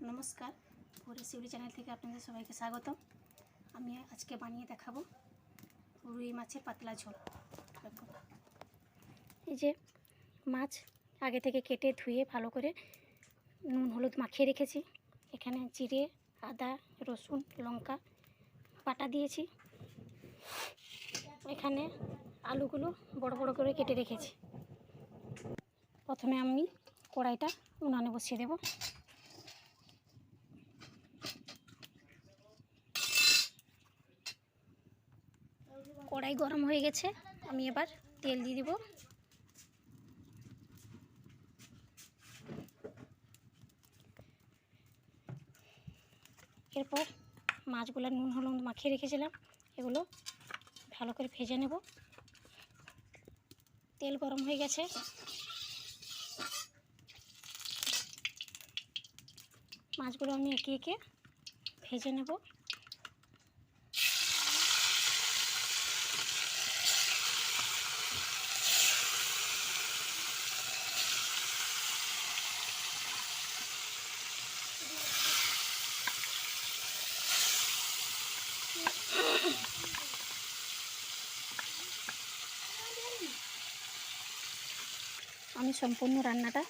নমস্কার, পুরী শিউলি চ্যানেল থেকে আপনাদের সবাইকে স্বাগতম। আমি আজকে বানিয়ে দেখাবো রুই মাছের পাতলা ঝোল। এই যে মাছ আগে থেকে কেটে ধুয়ে ভালো করে নুন হলুদ মাখিয়ে রেখেছি। এখানে জিরে, আদা, রসুন, লঙ্কা বাটা দিয়েছি। এখানে আলুগুলো বড় বড় করে কেটে রেখেছি। প্রথমে আমি কড়াইটা উনানে বসিয়ে দেব। কড়াই গরম হয়ে গেছে, আমি এবার তেল দিয়ে দিব। এরপর মাছগুলো নুন হলুদ মাখিয়ে রেখেছিলাম, এগুলো ভালো করে ভেজে নেব। তেল গরম হয়ে গেছে, মাছগুলো আমি একে একে ভেজে নেব। আমি সম্পূর্ণ রান্নাটা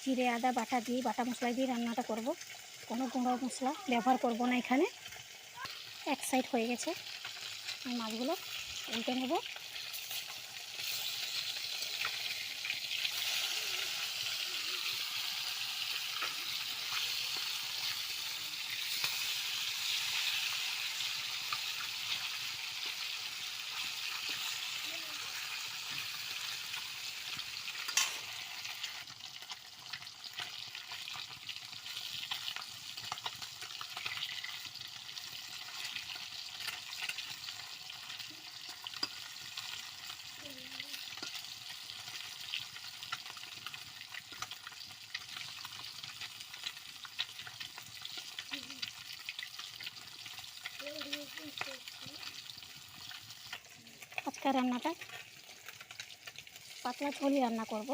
জিরে আদা বাটা দিয়ে বাটা মশলা দিয়ে রান্নাটা করব, কোনো গুঁড়ো মশলা ব্যবহার করব না এখানে। এক সাইড হয়ে গেছে, আমি মাছগুলো উল্টে নেব। আজকের রান্নাটা পাতলা ঝোলই রান্না করব,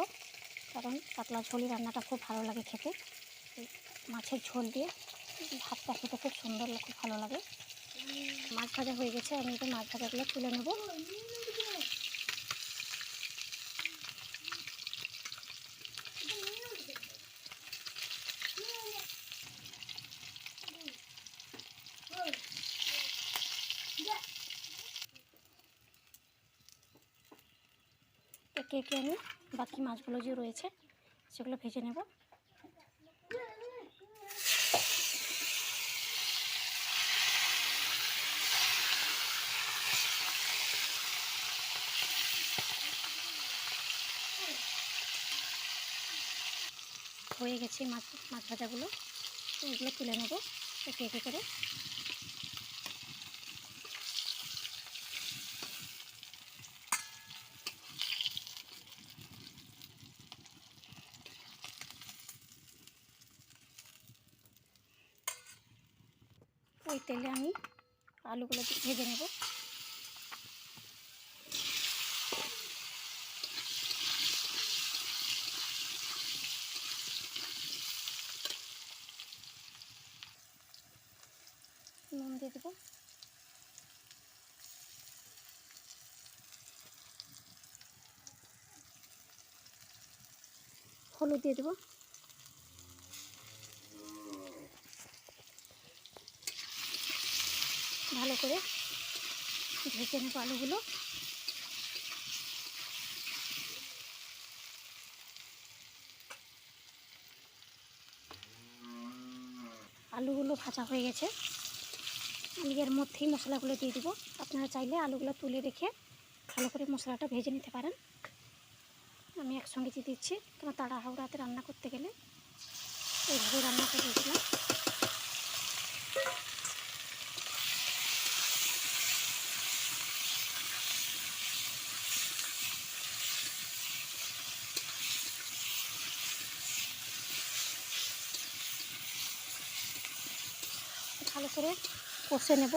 কারণ পাতলা ঝোলই রান্নাটা খুব ভালো লাগে খেতে। মাছের ঝোল দিয়ে ভাতটা খেতে খুব সুন্দর, খুব ভালো লাগে। মাছ ভাজা হয়ে গেছে, আমি তো মাছ ভাজাগুলো তুলে নেব। একে একে আমি বাকি মাছগুলো যে রয়েছে সেগুলো ভেজে নেব। হয়ে গেছে মাছ ভাজাগুলো, এগুলো তুলে নেব একে একে করে। ওই তেলে আমি আলুগুলো ভেজে নেব। নুন দিয়ে দেবো, হলুদ দিয়ে দেবো, ভালো করে ভেজে নেব আলুগুলো। আলুগুলো ভাজা হয়ে গেছে, আমি এর মধ্যেই মশলাগুলো দিয়ে দেবো। আপনারা চাইলে আলুগুলো তুলে রেখে ভালো করে মশলাটা ভেজে নিতে পারেন। আমি একসঙ্গে দিয়ে দিচ্ছি, কারণ তাড়াহুড়াতে রান্না করতে গেলে এইভাবে রান্না করে দিয়েছিলাম। ভালো করে কষে নেব।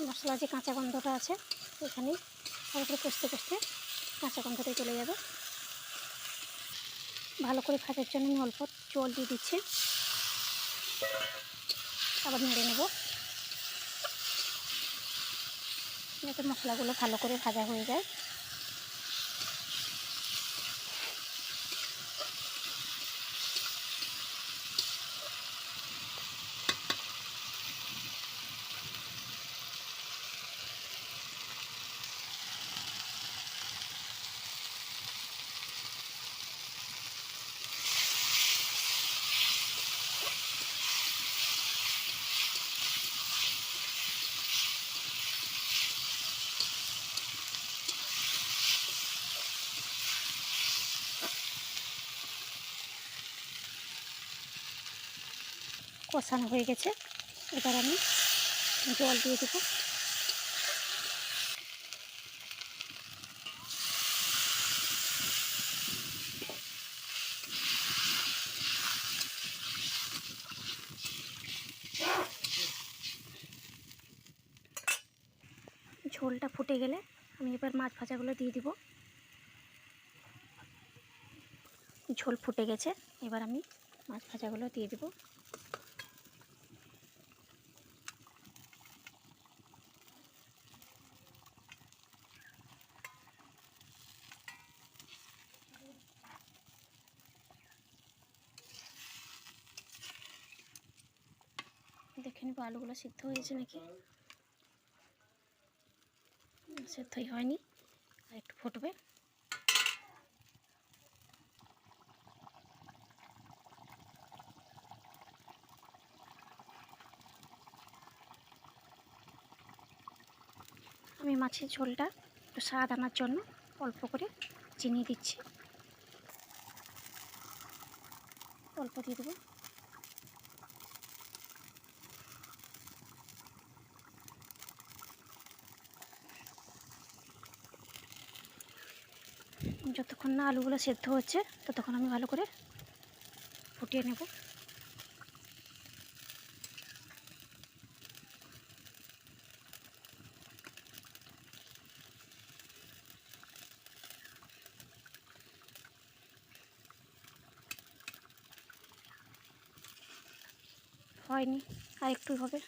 মশলা যে কাঁচা গন্ধটা আছে এখানেই ভালো করে কষতে কষতে কাঁচা গন্ধটাই চলে যাবে। ভালো করে ভাজার জন্য আমি অল্প জল দিয়ে দিচ্ছি, আবার নেড়ে নেব যাতে মশলাগুলো ভালো করে ভাজা হয়ে যায়। কষানো হয়ে গেছে, এবার আমি জল দিয়ে দেব। ঝোলটা ফুটে গেলে আমি এবার মাছ ভাজাগুলো দিয়ে দিব। ঝোল ফুটে গেছে, এবার আমি মাছ ভাজাগুলো দিয়ে দিব। দেখে নিব আলুগুলো সিদ্ধ হয়েছে নাকি। সিদ্ধই হয়নি, আর একটু ফুটবে। আমি মাছের ঝোলটা একটু স্বাদ আনার জন্য অল্প করে চিনি দিচ্ছি, অল্প দিয়ে দেবো। যতক্ষণ না আলুগুলো সেদ্ধ হচ্ছে ততক্ষণ আমি ভালো করে ফুটিয়ে নেব। হয়নি, আর একটু হবে,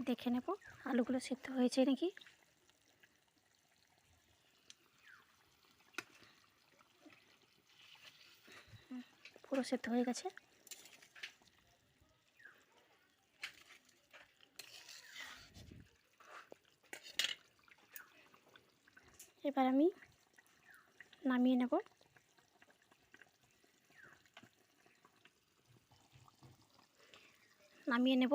দেখে নেব আলুগুলো সেদ্ধ হয়েছে নাকি। পুরো সেদ্ধ হয়ে গেছে। এবার আমি নামিয়ে নেব। নামিয়ে নেব।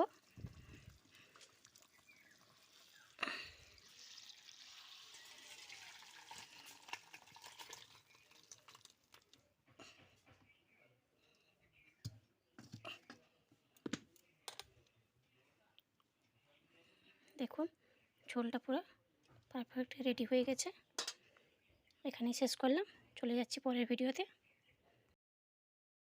দেখুন ঝোলটা পুরো পারফেক্ট রেডি হয়ে গেছে। এখানেই শেষ করলাম, চলে যাচ্ছি পরের ভিডিওতে।